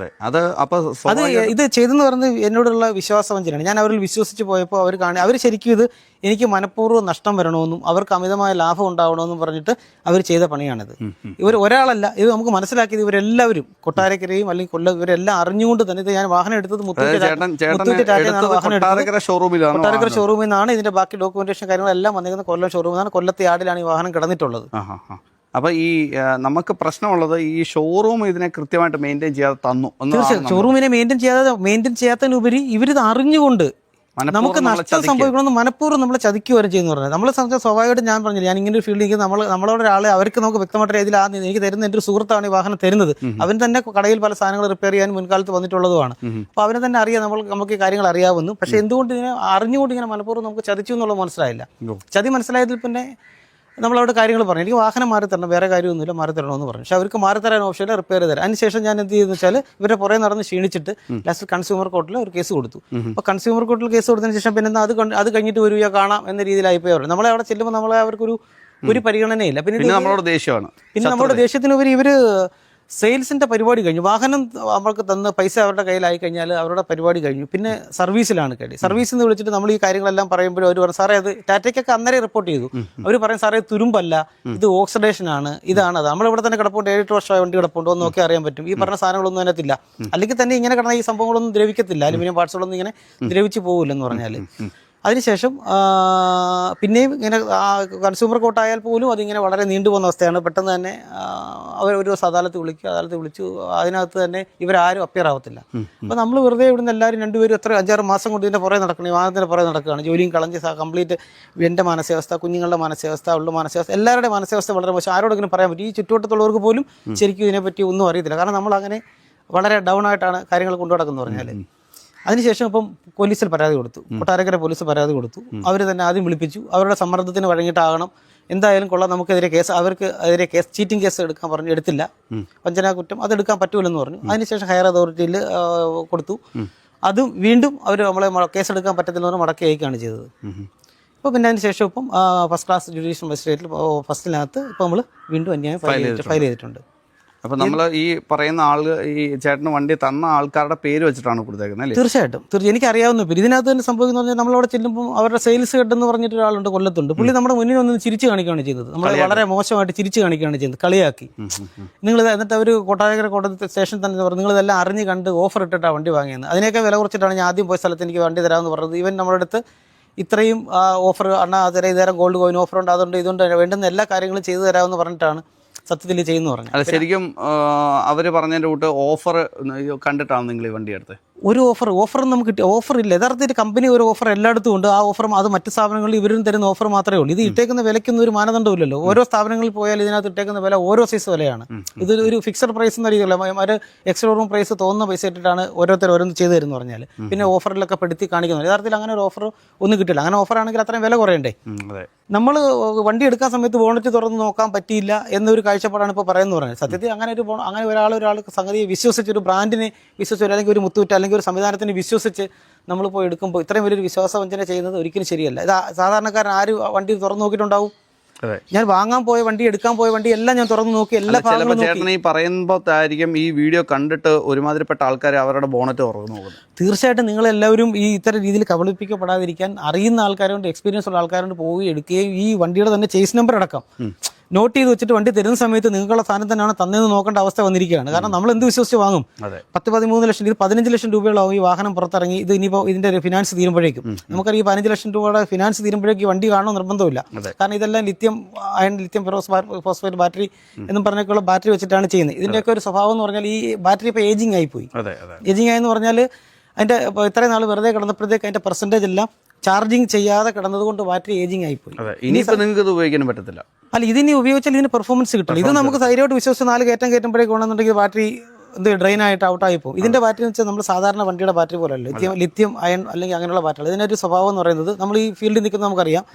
അത് ഇത് ചെയ്തെന്ന് പറഞ്ഞത് എന്നോടുള്ള വിശ്വാസവഞ്ചനയാണ്. ഞാൻ അവരിൽ വിശ്വസിച്ച് പോയപ്പോൾ അവർ ശരിക്കും ഇത് എനിക്ക് മനഃപൂർവ്വം നഷ്ടം വരണമെന്നും അവർക്ക് അമിതമായ ലാഭം ഉണ്ടാവണമെന്നും പറഞ്ഞിട്ട് അവർ ചെയ്ത പണിയാണിത്. ഒരാളല്ല, ഇത് നമുക്ക് മനസ്സിലാക്കിയത് ഇവരെല്ലാവരും കൊട്ടാരക്കരയും അല്ലെങ്കിൽ കൊല്ലം ഇവരെല്ലാം അറിഞ്ഞുകൊണ്ട് തന്നെ. ഇത് ഞാൻ വാഹനം എടുത്തത് കൊട്ടാരക്കര ഷോറൂമിൽ നിന്നാണ്. ഇതിന്റെ ബാക്കി ഡോക്യുമെന്റേഷൻ കാര്യങ്ങളെല്ലാം വന്നിരിക്കുന്ന കൊല്ലം ഷോറൂമിൽ നിന്നാണ്. കൊല്ലത്തെ യാർഡിലാണ് ഈ വാഹനം കിടന്നിട്ടുള്ളത്. അപ്പൊ ഈ നമുക്ക് പ്രശ്നമുള്ളത് ഈ ഷോറൂം ഇതിനെ കൃത്യമായിട്ട് മെയിൻറ്റെയിൻ ചെയ്യാതെ തന്നു. തീർച്ചയായും ഷോറൂമിനെ മെയിൻറ്റെയിൻ ചെയ്യാത്തതിനുപരി ഇവരിത് അറിഞ്ഞുകൊണ്ട് നമുക്ക് നഷ്ടം സംഭവിക്കണമെന്ന് മനഃപൂർവ്വം നമ്മളെ ചതിക്കുവരെ ചെയ്യുന്നു പറഞ്ഞത്. നമ്മളെ സംബന്ധിച്ച് സ്വാഭാവികമായിട്ട് ഞാൻ പറഞ്ഞില്ല, ഞാൻ ഇങ്ങനെ ഒരു ഫീൽഡിലേക്ക് നമ്മളോട് ഒരാളെ അവർക്ക് നമുക്ക് വ്യക്തമായിട്ട് രീതിയിൽ എനിക്ക് തരുന്ന എൻ്റെ ഒരു സുഹൃത്താണ് ഈ വാഹനം തരുന്നത്. അവൻ തന്നെ കടയിൽ പല സാധനങ്ങൾ റിപ്പയർ ചെയ്യാൻ മുൻകാലത്ത് വന്നിട്ടുള്ളതുമാണ്. അപ്പോൾ അവനെ തന്നെ അറിയാം നമുക്ക് ഈ കാര്യങ്ങൾ അറിയാവുന്നു. പക്ഷേ എന്തുകൊണ്ട് ഇതിനെ അറിഞ്ഞുകൊണ്ട് ഇങ്ങനെ മനഃപൂർവ്വം നമുക്ക് ചതിച്ചു എന്നുള്ളത് മനസ്സിലായില്ല. ചതി മനസ്സിലായതിൽ പിന്നെ നമ്മളവിടെ കാര്യങ്ങൾ പറഞ്ഞു. എനിക്ക് വാഹനം മാറി തരണം, വേറെ കാര്യമൊന്നുമില്ല, മാറി തരണമെന്ന് പറഞ്ഞു. പക്ഷേ അവർക്ക് മാറി തരാൻ ഓപ്ഷനില്ല, റിപ്പയർ തരാം. അതിനുശേഷം ഞാൻ എന്ത് ചെയ്തെന്ന് വെച്ചാൽ ഇവരെ പുറകെ നടന്ന് ക്ഷീണിച്ചിട്ട് ലാസ്റ്റ് കൺസ്യൂമർ കോർട്ടിൽ ഒരു കേസ് കൊടുത്തു. അപ്പോൾ കൺസ്യൂമർ കോർട്ടിൽ കേസ് കൊടുത്തതിന് ശേഷം പിന്നെ അത് കഴിഞ്ഞിട്ട് വരിക കാണാം എന്ന രീതിയിലായിപ്പോയി. അവർ നമ്മളെ അവിടെ ചെല്ലുമ്പോൾ നമ്മളെ ഒരു പരിഗണനയില്ല. പിന്നെ നമ്മളോട് ദേഷ്യമാണ്. പിന്നെ നമ്മുടെ ദേഷ്യത്തിനുപരി ഇവർ സെയിൽസിൻ്റെ പരിപാടി കഴിഞ്ഞു. വാഹനം അവർക്ക് തന്ന് പൈസ അവരുടെ കയ്യിലായി കഴിഞ്ഞാൽ അവരുടെ പരിപാടി കഴിഞ്ഞു. പിന്നെ സർവീസിലാണ് കഴി. സർവീസിൽ നിന്ന് വിളിച്ചിട്ട് നമ്മൾ ഈ കാര്യങ്ങളെല്ലാം പറയുമ്പോഴും അവർ പറയും സാറേ അത് ടാറ്റയ്ക്കൊക്കെ അന്നേരം റിപ്പോർട്ട് ചെയ്തു. അവർ പറയും സാറേ തുരുമ്പല്ല, ഇത് ഓക്സിഡേഷനാണ്, ഇതാണത്. നമ്മളിവിടെ തന്നെ കിടപ്പുണ്ട്, 7-8 വർഷമായി വണ്ടി കിടപ്പുണ്ടോ എന്ന് നോക്കി അറിയാൻ പറ്റും. ഈ പറഞ്ഞ സാധനങ്ങളൊന്നും അതിനകത്തില്ല. അല്ലെങ്കിൽ തന്നെ ഇങ്ങനെ കിടന്ന ഈ സംഭവങ്ങളൊന്നും ദ്രവിക്കത്തില്ല, അലുമിനിയം പാർട്സുകളൊന്നും ഇങ്ങനെ ദ്രവിച്ച് പോകില്ലെന്ന് പറഞ്ഞാൽ. അതിനുശേഷം പിന്നെയും ഇങ്ങനെ കൺസ്യൂമർ കോർട്ടായാൽ പോലും അതിങ്ങനെ വളരെ നീണ്ടുപോകുന്ന അവസ്ഥയാണ്. പെട്ടെന്ന് തന്നെ ഒരു അദാലത്ത് വിളിച്ചു. അതിനകത്ത് തന്നെ ഇവരാരും അപ്പിയർ ആവത്തില്ല. അപ്പോൾ നമ്മൾ വെറുതെ ഇവിടുന്ന് എല്ലാവരും രണ്ടുപേരും 5-6 മാസം കൊണ്ട് ഇതിൻ്റെ പുറകെ നടക്കണം, ഈ വാഹനത്തിൻ്റെ പുറകെ നടക്കുകയാണ്. ജോലിയും കളഞ്ഞ് കംപ്ലീറ്റ് എൻ്റെ മാനസികാവസ്ഥ, കുഞ്ഞുങ്ങളുടെ മാനസികാവസ്ഥ, അവളുടെ മാനസികാവസ്ഥ, എല്ലാവരുടെ മാനസികാവസ്ഥ വളരെ മോശം. ആരോടെങ്കിലും പറയാൻ പറ്റും. ഈ ചുറ്റുവട്ടത്തുള്ളവർക്ക് പോലും ശരിക്കും ഇതിനെപ്പറ്റി ഒന്നും അറിയത്തില്ല. കാരണം നമ്മളങ്ങനെ വളരെ ഡൗൺ ആയിട്ടാണ് കാര്യങ്ങൾ കൊണ്ടു നടക്കുന്നത് പറഞ്ഞാൽ. അതിനുശേഷം ഇപ്പം പോലീസിൽ പരാതി കൊടുത്തു. കൊട്ടാരക്കര പോലീസ് പരാതി കൊടുത്തു. അവർ തന്നെ ആദ്യം വിളിപ്പിച്ചു. അവരുടെ സമ്മർദ്ദത്തിന് വഴങ്ങിയിട്ടാകണം, എന്തായാലും കൊള്ളാം, നമുക്കെതിരെ അവർക്കെതിരെ ചീറ്റിംഗ് കേസ് എടുക്കാൻ പറഞ്ഞു. എടുത്തില്ല, വഞ്ചനാ കുറ്റം അതെടുക്കാൻ പറ്റൂലെന്ന് പറഞ്ഞു. അതിനുശേഷം ഹയർ അതോറിറ്റിയിൽ കൊടുത്തു. അതും വീണ്ടും അവർ നമ്മളെ കേസെടുക്കാൻ പറ്റത്തില്ലെന്ന് മടക്കി അയക്കുകയാണ് ചെയ്തത്. ഇപ്പോൾ പിന്നെ അതിന് ശേഷം ഇപ്പം ഫസ്റ്റ് ക്ലാസ് ജുഡീഷ്യൽ മജിസ്ട്രേറ്റിൽ ഫസ്റ്റിനകത്ത് ഇപ്പം നമ്മൾ വീണ്ടും അന്യായം ഫയൽ ചെയ്തിട്ടുണ്ട്. അപ്പൊ നമ്മൾ ഈ പറയുന്ന ആള് ഈ ചേട്ടന് വണ്ടി തന്ന ആൾക്കാരുടെ പേര് വെച്ചിട്ടാണ് കൊടുത്തേക്കുന്നത് അല്ലേ? തീർച്ചയായിട്ടും എനിക്കറിയാവുന്ന പേര്. ഇതിനകത്ത് തന്നെ സംഭവിക്കുന്ന പറഞ്ഞാൽ നമ്മളവിടെ ചെല്ലുമ്പോൾ അവരുടെ സെയിൽസ് ഹെഡ് എന്ന് പറഞ്ഞിട്ട് ഒരാളുണ്ട് കൊല്ലത്തുണ്ട്. പുള്ളി നമ്മുടെ മുന്നിൽ ഒന്ന് ചിരിച്ചു കാണിക്കുകയാണ് ചെയ്തത്. നമ്മളെ വളരെ മോശമായിട്ട് ചിരിച്ചു കാണിക്കുകയാണ് ചെയ്യുന്നത്, കളിയാക്കി. നിങ്ങൾ എന്നിട്ട് അവർ കൊട്ടാരക്കര കോട്ടയത്തെ സ്റ്റേഷനിൽ തന്നെ പറഞ്ഞു നിങ്ങളിതെല്ലാം അറിഞ്ഞ് കണ്ട് ഓഫർ ഇട്ടിട്ടാണ് വണ്ടി വാങ്ങിയത്. അതിനൊക്കെ വില കുറച്ചിട്ടാണ് ഞാൻ ആദ്യം പോയ സ്ഥലത്ത് എനിക്ക് വണ്ടി തരാമെന്ന് പറഞ്ഞത്. ഇവൻ നമ്മുടെ അടുത്ത് ഇത്രയും ഓഫർ അണ്ണാ ഇതേരം ഗോൾഡ് കോയിൻ ഓഫർ ഉണ്ട്, അതുകൊണ്ട് ഇതുകൊണ്ട് വേണ്ടുന്ന എല്ലാ കാര്യങ്ങളും ചെയ്തു തരാമെന്ന് പറഞ്ഞിട്ടാണ് സത്യത്തിൽ ചെയ്യുന്നു പറഞ്ഞു. അല്ല, ശരിക്കും അവര് പറഞ്ഞതിന്റെ കൂട്ട് ഓഫർ കണ്ടിട്ടാണ് നിങ്ങൾ ഈ വണ്ടി എടുത്തത്? ഒരു ഓഫർ നമുക്ക് കിട്ടിയ ഓഫർ ഇല്ല. യഥാർത്ഥത്തിൽ കമ്പനി ഒരു ഓഫർ എല്ലായിടത്തും ഉണ്ട്. ആ ഓഫർ അത് മറ്റ് സ്ഥാപനങ്ങളിൽ ഇവരും തരുന്ന ഓഫർ മാത്രമേ ഉള്ളൂ. ഇത് ഇട്ടേക്കുന്ന വിലയ്ക്കൊന്നും ഒരു മാനദണ്ഡമില്ലല്ലോ. ഓരോ സ്ഥാപനങ്ങളിൽ പോയാൽ ഇതിനകത്ത് ഇട്ടേക്കുന്ന വില ഓരോ സൈസ് വിലയാണ്. ഇത് ഒരു ഫിക്സഡ് പ്രൈസ് എന്ന രീതിയിലുള്ള ഒരു എക്സ്ട്രോറൂം പ്രൈസ് തോന്നുന്ന പൈസ ഇട്ടിട്ടാണ് ഓരോന്ന് ചെയ്തു തരുന്നു പറഞ്ഞാൽ പിന്നെ ഓഫറിലൊക്കെ പെടുത്തി കാണിക്കുന്നത്. യഥാർത്ഥത്തിൽ അങ്ങനെ ഒരു ഓഫർ ഒന്നും കിട്ടില്ല. അങ്ങനെ ഓഫർ ആണെങ്കിൽ അത്രയും വില കുറയണ്ടേ? നമ്മൾ വണ്ടി എടുക്കാൻ സമയത്ത് ബോണറ്റ് തുറന്ന് നോക്കാൻ പറ്റിയില്ല എന്നൊരു കാഴ്ചപ്പാടാണ് ഇപ്പോൾ പറയുന്നത്. സത്യത്തിൽ അങ്ങനെ ഒരാൾക്ക് സംഗതിയെ വിശ്വസിച്ച് ഒരു ബ്രാൻഡിനെ വിശ്വസിച്ച് അല്ലെങ്കിൽ ഒരു മുത്തൂറ്റ് അല്ലെങ്കിൽ ഒരു സംവിധാനത്തിന് വിശ്വസിച്ച് നമ്മൾ പോയി എടുക്കുമ്പോൾ ഇത്രയും വലിയൊരു വിശ്വാസവഞ്ചന ചെയ്യുന്നത് ഒരിക്കലും ശരിയല്ല. ഇത് സാധാരണക്കാരൻ ആര് വണ്ടി തുറന്നു നോക്കിയിട്ടുണ്ടാവും? ഞാൻ വാങ്ങാൻ പോയ വണ്ടി, എടുക്കാൻ പോയ വണ്ടി എല്ലാം ഞാൻ തുറന്നു നോക്കി, എല്ലാ ഭാഗങ്ങളും ചേട്ടൻ ഈ പറയുമ്പോഴായിരിക്കും ഈ വീഡിയോ കണ്ടിട്ട് ഒരുമാതിരിപ്പെട്ട ആൾക്കാർ അവരുടെ ബോണറ്റ് തുറന്നു നോക്കുന്നത്. തീർച്ചയായിട്ടും നിങ്ങളെല്ലാവരും ഈ ഇത്തരം രീതിയിൽ കബളിപ്പിക്കപ്പെടാതിരിക്കാൻ അറിയുന്ന ആൾക്കാരുണ്ട്, എക്സ്പീരിയൻസ് ഉള്ള ആൾക്കാരുണ്ട് പോയി എടുക്കുകയും ഈ വണ്ടിയുടെ തന്നെ ചേസ് നമ്പർ അടക്കം നോട്ട് ചെയ്ത് വെച്ചിട്ട് വണ്ടി തരുന്ന സമയത്ത് നിങ്ങളുടെ സ്ഥാനം തന്നെയാണ് തന്നെന്ന് നോക്കേണ്ട അവസ്ഥ വന്നിരിക്കുകയാണ്. കാരണം നമ്മൾ എന്ത് വിശ്വസിച്ച് വാങ്ങും? 10-13 ലക്ഷം, ഇത് 15 ലക്ഷം രൂപയോളാവും ഈ വാഹനം പുറത്തിറങ്ങി. ഇത് ഇനിയിപ്പോൾ ഇതിന്റെ ഫിനാൻസ് തീരുമ്പോഴേക്കും നമുക്കറിയാം 15 ലക്ഷം രൂപയുടെ ഫിനാൻസ് തീരുമ്പോഴേക്കും ഈ വണ്ടി കാണണം നിർബന്ധമില്ല. കാരണം ഇതെല്ലാം ലിത്യം ഫോസ്ഫേറ്റ് ബാറ്ററി എന്നും പറഞ്ഞൊക്കെയുള്ള ബാറ്ററി വെച്ചിട്ടാണ് ചെയ്യുന്നത്. ഇതിന്റെയൊക്കെ ഒരു സ്വഭാവം എന്ന് പറഞ്ഞാൽ ഈ ബാറ്ററി ഇപ്പോൾ ഏജിങ് ആയിപ്പോയി. ഏജിങ് ആയെന്ന് പറഞ്ഞാൽ അതിന്റെ ഇത്രയും നാൾ വെറുതെ കിടന്നപ്പോഴത്തേക്ക് അതിന്റെ പെർസെന്റേജ് എല്ലാം ചാർജിങ് ചെയ്യാതെ കിടന്നതുകൊണ്ട് ബാറ്ററി ഏജിങ് ആയിപ്പോയി. ഇനിയിപ്പോൾ നിങ്ങൾക്ക് ഇത് ഉപയോഗിക്കാൻ പറ്റത്തില്ല. അല്ല, ഇതിനി ഉപയോഗിച്ചാൽ ഇതിന് പെർഫോമൻസ് കിട്ടില്ല. ഇത് നമുക്ക് ധൈര്യമായിട്ട് വിശ്വസിച്ച് 4 കയറ്റുമ്പോഴേക്ക് വേണമെന്നുണ്ടെങ്കിൽ ബാറ്ററി ഡ്രെയിൻ ആയിട്ട് ഔട്ടായി പോകും. ഇതിന്റെ ബാറ്ററി എന്ന് വെച്ചാൽ നമ്മൾ സാധാരണ വണ്ടിയുടെ ബാറ്ററി പോലെ അല്ല, ലിത്യം അയൺ അല്ലെങ്കിൽ അങ്ങനെയുള്ള ബാറ്ററി. ഇതിനൊരു സ്വഭാവം എന്ന് പറയുന്നത് നമ്മൾ ഈ ഫീൽഡിൽ നിൽക്കുന്നത് നമുക്കറിയാം.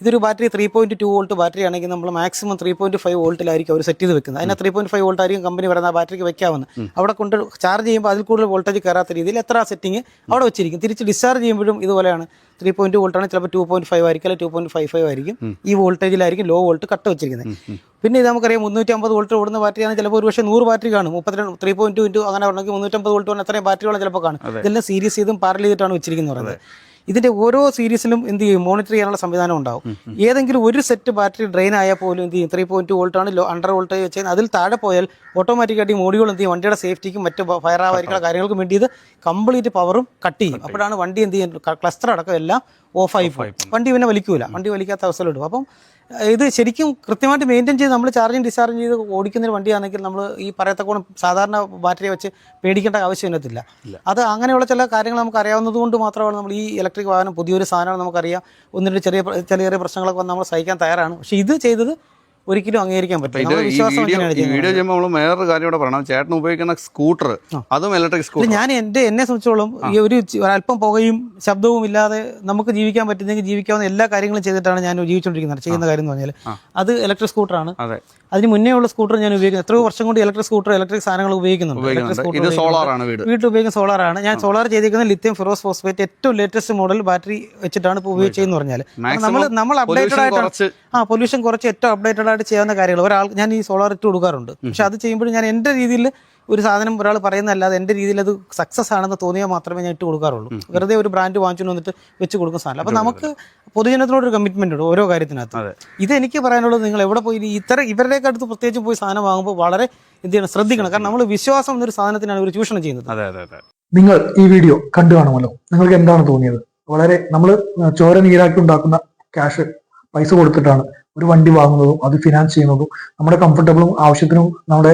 ഇതൊരു ബാറ്ററി 3.2 വോൾട്ട് ബാറ്ററി ആണെങ്കിൽ നമ്മൾ മാക്സിമം 3.5 വോൾട്ടിലായിരിക്കും അവർ സെറ്റ് ചെയ്ത് വെക്കുന്നത്. അതിനെ 3.5 വോൾട്ട് ആയിരിക്കും കമ്പനി പറയുന്ന ബാറ്ററിക്ക് വെക്കാവുന്നത്. അവിടെ കൊണ്ട് ചാർജ് ചെയ്യുമ്പോൾ അതിൽ കൂടുതൽ വോൾട്ടേജ് കയറാത്ത രീതിയിൽ എത്ര സെറ്റിംഗ് അവിടെ വെച്ചിരിക്കും. തിരിച്ച് ഡിസ്ചാർജ് ചെയ്യുമ്പോഴും ഇതുപോലെയാണ്. 3.2 വോൾട്ടാണ്, ചിലപ്പോൾ 2.5 ആയിരിക്കും, അല്ലെങ്കിൽ 2.55 ആയിരിക്കും. ഈ വോൾട്ടേജിലായിരിക്കും ലോ വോൾട്ട് കട്ട് വെച്ചിരിക്കുന്നത്. പിന്നെ ഇത് നമുക്കറിയാം 350 വോൾട്ട് ഓടുന്ന ബാറ്ററിയാണ്. ചിലപ്പോൾ ഒരു പക്ഷേ 100 ബാറ്ററി കാണും. 3.2 അങ്ങനെ ഉണ്ടെങ്കിൽ 350 വോൾട്ട് കൊണ്ട് അത്രയും ബാറ്ററികളും ചിലപ്പോൾ കാണും. ഇതെല്ലാം സീരീസ് ചെയ്തും പാരലൽ ചെയ്തിട്ടാണ് വെച്ചിരിക്കുന്നത് പറയുന്നത്. ഇതിന്റെ ഓരോ സീരീസിലും എന്ത് ചെയ്യും, മോണിറ്റർ ചെയ്യാനുള്ള സംവിധാനം ഉണ്ടാവും. ഏതെങ്കിലും ഒരു സെറ്റ് ബാറ്ററി ഡ്രെയിൻ ആയാൽ പോലും എന്ത് ചെയ്യും, 3.2 വോൾട്ടാണ് അണ്ടർ വോൾട്ടേജ് വെച്ചാൽ അതിൽ താഴെ പോയാൽ ഓട്ടോമാറ്റിക്കായിട്ട് ഈ മോഡികൾ എന്ത് ചെയ്യും, വണ്ടിയുടെ സേഫ്റ്റിക്കും മറ്റ് ഫയർ ആവാതിരിക്കുന്ന കാര്യങ്ങൾക്കും വേണ്ടി ഇത് കംപ്ലീറ്റ് പവറും കട്ട് ചെയ്യും. അപ്പോഴാണ് വണ്ടി എന്ത് ചെയ്യും, ക്ലസ്റ്റർ അടക്കം എല്ലാം ഓഫായി പോയി. വണ്ടി പിന്നെ വലിക്കൂല, വണ്ടി വലിക്കാത്ത അവസ്ഥയിലിടും. അപ്പം ഇത് ശരിക്കും കൃത്യമായിട്ട് മെയിൻറ്റെയിൻ ചെയ്ത് നമ്മൾ ചാർജിങ് ഡിസ്ചാർജ് ചെയ്ത് ഓടിക്കുന്നൊരു വണ്ടിയാണെങ്കിൽ നമ്മൾ ഈ പറയത്തക്കോണം സാധാരണ ബാറ്ററി വെച്ച് പേടിക്കേണ്ട ആവശ്യം വരത്തില്ല. അത് അങ്ങനെയുള്ള ചില കാര്യങ്ങൾ നമുക്ക് അറിയാവുന്നത് കൊണ്ട് മാത്രമാണ് നമ്മൾ ഈ ഇലക്ട്രിക് വാഹനം പുതിയൊരു സാധനമാണ്, നമുക്കറിയാം. ഒന്നിൻ്റെ ചെറിയ പ്രശ്നങ്ങളൊക്കെ വന്ന് നമ്മൾ സഹിക്കാൻ തയ്യാറാണ്. പക്ഷേ ഇത് ചെയ്തത് ഒരിക്കലും അംഗീകരിക്കാൻ പറ്റില്ല. വീഡിയോ ചെയ്യുമ്പോൾ നമ്മൾ വേറൊരു കാര്യം ഇവിടെ പറയണം. ചേട്ടൻ ഉപയോഗിക്കുന്ന സ്കൂട്ടർ അതും ഇലക്ട്രിക് സ്കൂട്ടർ. ഞാൻ എന്നെ സംബന്ധിച്ചോളം ഈ ഒരു അല്പം പുകയും ശബ്ദവും ഇല്ലാതെ നമുക്ക് ജീവിക്കാൻ പറ്റുന്നെങ്കിൽ ജീവിക്കാവുന്ന എല്ലാ കാര്യങ്ങളും ചെയ്തിട്ടാണ് ഞാൻ ജീവിച്ചുകൊണ്ടിരിക്കുന്നത്. ചെയ്യുന്ന കാര്യം എന്ന് പറഞ്ഞാൽ അത് ഇലക്ട്രിക് സ്കൂട്ടറാണ്. അതിന് മുന്നേ ഉള്ള സ്കൂട്ടർ ഞാൻ ഉപയോഗിക്കുന്നത് എത്രയോ വർഷം കൊണ്ട് ഇലക്ട്രിക് സാധനങ്ങൾ ഉപയോഗിക്കുന്നുണ്ട്. വീട്ടിൽ ഉപയോഗിക്കുന്ന സോളാറാണ്. ഞാൻ സോളാർ ചെയ്തിരിക്കുന്നത് ലിത്യം ഫെറോസ് ഫോസ്ഫേറ്റ് ഏറ്റവും ലേറ്റസ്റ്റ് മോഡൽ ബാറ്ററി വെച്ചിട്ടാണ് ഇപ്പോൾ ഉപയോഗിച്ചതെന്ന് പറഞ്ഞാൽ നമ്മൾ അപ്ഡേറ്റഡ് ആയിട്ടാണ് പൊല്യൂഷൻ കുറച്ച് ഏറ്റവും അപ്ഡേറ്റഡ് ആയിട്ട് ചെയ്യാവുന്ന കാര്യങ്ങൾ ഞാൻ ഈ സോളാർ ഇട്ട് കൊടുക്കാറുണ്ട്. പക്ഷെ അത് ചെയ്യുമ്പോൾ ഞാൻ എൻ്റെ രീതിയിൽ ഒരു സാധനം ഒരാൾ പറയുന്നതല്ലാതെ എൻ്റെ രീതിയിൽ അത് സക്സസ് ആണെന്ന് തോന്നിയാൽ മാത്രമേ ഞാൻ ഇട്ട് കൊടുക്കാറുള്ളൂ. വെറുതെ ഒരു ബ്രാൻഡ് വാങ്ങിച്ചു വന്നിട്ട് വെച്ച് കൊടുക്കുന്ന സാധനം. അപ്പം നമുക്ക് പൊതുജനത്തിനോടൊരു കമ്മിറ്റ്മെന്റ് ഉണ്ട് ഓരോ കാര്യത്തിനകത്ത്. ഇത് എനിക്ക് പറയാനുള്ളത്, നിങ്ങൾ എവിടെ പോയി ഇവരുടെയൊക്കെ അടുത്ത് പ്രത്യേകിച്ച് പോയി സാധനം വാങ്ങുമ്പോൾ വളരെ എന്ത് ചെയ്യണം, ശ്രദ്ധിക്കണം. കാരണം നമ്മൾ വിശ്വാസം എന്നൊരു സാധനത്തിനാണ് ഒരു ചൂഷണം ചെയ്യുന്നത്. നിങ്ങൾ ഈ വീഡിയോ കണ്ടു കാണുമല്ലോ, നിങ്ങൾക്ക് എന്താണ് തോന്നിയത്? വളരെ നമ്മൾ ചോര നീരാക്കി ഉണ്ടാക്കുന്ന ക്യാഷ് പൈസ കൊടുത്തിട്ടാണ് ഒരു വണ്ടി വാങ്ങുന്നതും അത് ഫിനാൻസ് ചെയ്യുന്നതും നമ്മുടെ കംഫർട്ടബിളും ആവശ്യത്തിനും നമ്മുടെ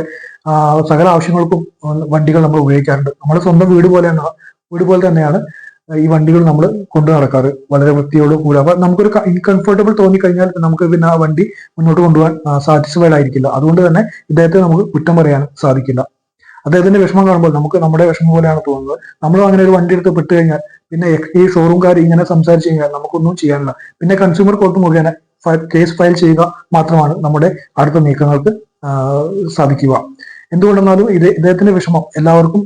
സകല ആവശ്യങ്ങൾക്കും വണ്ടികൾ നമ്മൾ ഉപയോഗിക്കാറുണ്ട്. നമ്മുടെ സ്വന്തം വീട് പോലെ തന്നെയാണ് ഈ വണ്ടികൾ നമ്മൾ കൊണ്ടു നടക്കാറ്, വളരെ വൃത്തിയോട് കൂടെ. അപ്പൊ നമുക്കൊരു ഇൻകംഫർട്ടബിൾ തോന്നിക്കഴിഞ്ഞാൽ നമുക്ക് പിന്നെ ആ വണ്ടി മുന്നോട്ട് കൊണ്ടുപോകാൻ സാറ്റിസ്ഫൈഡ് ആയിരിക്കില്ല. അതുകൊണ്ട് തന്നെ ഇദ്ദേഹത്തെ നമുക്ക് കുറ്റം പറയാൻ സാധിക്കില്ല. അദ്ദേഹത്തിന്റെ വിഷമം കാണുമ്പോൾ നമുക്ക് നമ്മുടെ വിഷമം പോലെയാണ് തോന്നുന്നത്. നമ്മളും അങ്ങനെ ഒരു വണ്ടി എടുത്ത് പെട്ട് കഴിഞ്ഞാൽ പിന്നെ ഈ ഷോറൂംകാർ ഇങ്ങനെ സംസാരിച്ചു കഴിഞ്ഞാൽ നമുക്കൊന്നും ചെയ്യാനില്ല. പിന്നെ കൺസ്യൂമർ കോർട്ട് മുഖേന കേസ് ഫയൽ ചെയ്യുക മാത്രമാണ് നമ്മുടെ അടുത്ത നീക്കങ്ങൾക്ക് സാധിക്കുക. എന്തുകൊണ്ടെന്നാലും ഇദ്ദേഹത്തിന്റെ വിഷമം എല്ലാവർക്കും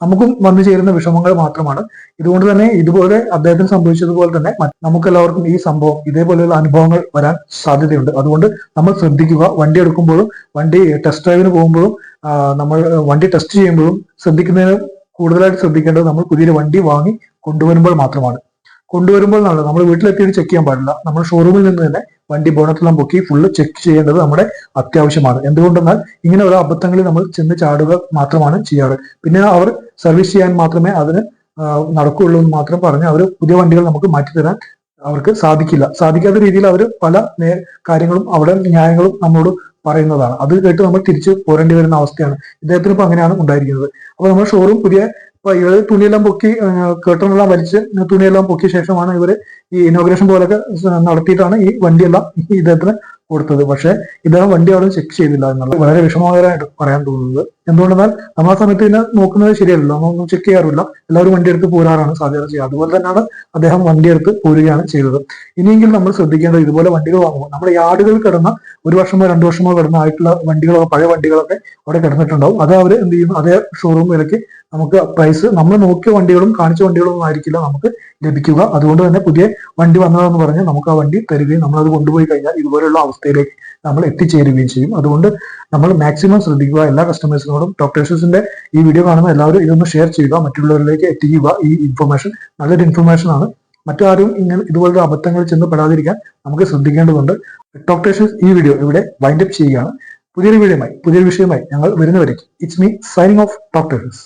നമുക്കും വന്നു ചേരുന്ന വിഷമങ്ങൾ മാത്രമാണ്. ഇതുകൊണ്ട് തന്നെ ഇതുപോലെ അദ്ദേഹത്തിന് സംഭവിച്ചതുപോലെ തന്നെ നമുക്ക് എല്ലാവർക്കും ഈ സംഭവം ഇതേപോലെയുള്ള അനുഭവങ്ങൾ വരാൻ സാധ്യതയുണ്ട്. അതുകൊണ്ട് നമ്മൾ ശ്രദ്ധിക്കുക. വണ്ടി എടുക്കുമ്പോഴും വണ്ടി ടെസ്റ്റ് ഡ്രൈവിന് പോകുമ്പോഴും നമ്മൾ വണ്ടി ടെസ്റ്റ് ചെയ്യുമ്പോഴും ശ്രദ്ധിക്കുന്നതിന് കൂടുതലായിട്ട് ശ്രദ്ധിക്കേണ്ടത് നമ്മൾ പുതിയൊരു വണ്ടി വാങ്ങി കൊണ്ടുവരുമ്പോൾ മാത്രമാണ്. കൊണ്ടുവരുമ്പോൾ നമ്മൾ വീട്ടിലെത്തിയിട്ട് ചെക്ക് ചെയ്യാൻ പാടില്ല. നമ്മൾ ഷോറൂമിൽ നിന്ന് തന്നെ വണ്ടി ബോണറ്റെല്ലാം പൊക്കി ഫുള്ള് ചെക്ക് ചെയ്യേണ്ടത് നമ്മുടെ അത്യാവശ്യമാണ്. എന്തുകൊണ്ടെന്നാൽ ഇങ്ങനെ ഓരോ അബദ്ധങ്ങളിൽ നമ്മൾ ചെന്ന് ചാടുക മാത്രമാണ് ചെയ്യാറ്. പിന്നെ അവർ സർവീസ് ചെയ്യാൻ മാത്രമേ അതിന് നടക്കുകയുള്ളൂ എന്ന് മാത്രം പറഞ്ഞ് അവർ പുതിയ വണ്ടികൾ നമുക്ക് മാറ്റിത്തരാൻ അവർക്ക് സാധിക്കാത്ത രീതിയിൽ അവർ പല കാര്യങ്ങളും അവിടെ ന്യായങ്ങളും നമ്മളോട് പറയുന്നതാണ്. അത് കേട്ട് നമ്മൾ തിരിച്ച് പോരേണ്ടി വരുന്ന അവസ്ഥയാണ്. ഇദ്ദേഹത്തിന് ഇപ്പൊ അങ്ങനെയാണ് ഉണ്ടായിരിക്കുന്നത്. അപ്പൊ നമ്മൾ ഷോറൂം പുതിയ ഇവര് തുണിയെല്ലാം പൊക്കി കേട്ടണെല്ലാം വലിച്ച് തുണിയെല്ലാം പൊക്കിയ ശേഷമാണ് ഇവര് ഈ ഇനോഗ്രേഷൻ പോലൊക്കെ നടത്തിയിട്ടാണ് ഈ വണ്ടിയെല്ലാം ഇദ്ദേഹത്തിന് കൊടുത്തത്. പക്ഷെ ഇദ്ദേഹം വണ്ടി അവിടെ ചെക്ക് ചെയ്തില്ല എന്നുള്ളത് വളരെ വിഷമകരമായിട്ട് പറയാൻ തോന്നുന്നത്. എന്തുകൊണ്ടെന്നാൽ നമ്മൾ ആ സമയത്ത് ഇതിനെ നോക്കുന്നത് ശരിയല്ലല്ലോ, നമ്മളൊന്നും ചെക്ക് ചെയ്യാറില്ല. എല്ലാവരും വണ്ടി എടുത്ത് പോരാറാണ് സാധ്യത ചെയ്യുക. അതുപോലെ തന്നെയാണ് അദ്ദേഹം വണ്ടി എടുത്ത് പോരുകയാണ് ചെയ്തത്. ഇനിയെങ്കിലും നമ്മൾ ശ്രദ്ധിക്കേണ്ടത് ഇതുപോലെ വണ്ടികൾ വാങ്ങുമ്പോൾ നമ്മുടെ യാർഡുകൾ കിടന്ന 1 വർഷമോ 2 വർഷമോ കിടന്ന ആയിട്ടുള്ള വണ്ടികളൊക്കെ പഴയ വണ്ടികളൊക്കെ അവിടെ കിടന്നിട്ടുണ്ടാവും. അത് അവർ എന്ത് ചെയ്യുന്നു, അതേ ഷോറൂം വിലയ്ക്ക് നമുക്ക് പ്രൈസ് നമ്മൾ നോക്കിയ വണ്ടികളും കാണിച്ച വണ്ടികളും ഒന്നും ആയിരിക്കില്ല നമുക്ക് ലഭിക്കുക. അതുകൊണ്ട് തന്നെ പുതിയ വണ്ടി വന്നതെന്ന് പറഞ്ഞ് നമുക്ക് ആ വണ്ടി തരികയും നമ്മൾ അത് കൊണ്ടുപോയി കഴിഞ്ഞാൽ ഇതുപോലെയുള്ള അവസ്ഥയിലേക്ക് നമ്മൾ എത്തിച്ചേരുകയും ചെയ്യും. അതുകൊണ്ട് നമ്മൾ മാക്സിമം ശ്രദ്ധിക്കുക. എല്ലാ കസ്റ്റമേഴ്സിനോടും ഡോക്ടേഴ്സിന്റെ ഈ വീഡിയോ കാണുന്ന എല്ലാവരും ഇതൊന്ന് ഷെയർ ചെയ്യുക, മറ്റുള്ളവരിലേക്ക് എത്തിക്കുക. ഈ ഇൻഫർമേഷൻ നല്ലൊരു ഇൻഫർമേഷൻ ആണ്. മറ്റാരും ഇതുപോലുള്ള അബദ്ധങ്ങൾ ചെന്ന് പെടാതിരിക്കാൻ നമുക്ക് ശ്രദ്ധിക്കേണ്ടതുണ്ട്. ഡോക്ടേഴ്സ് ഈ വീഡിയോ ഇവിടെ വൈൻഡപ്പ് ചെയ്യുകയാണ്. പുതിയൊരു വിഷയമായി ഞങ്ങൾ വരുന്നവരേക്ക് it's me signing off doctors.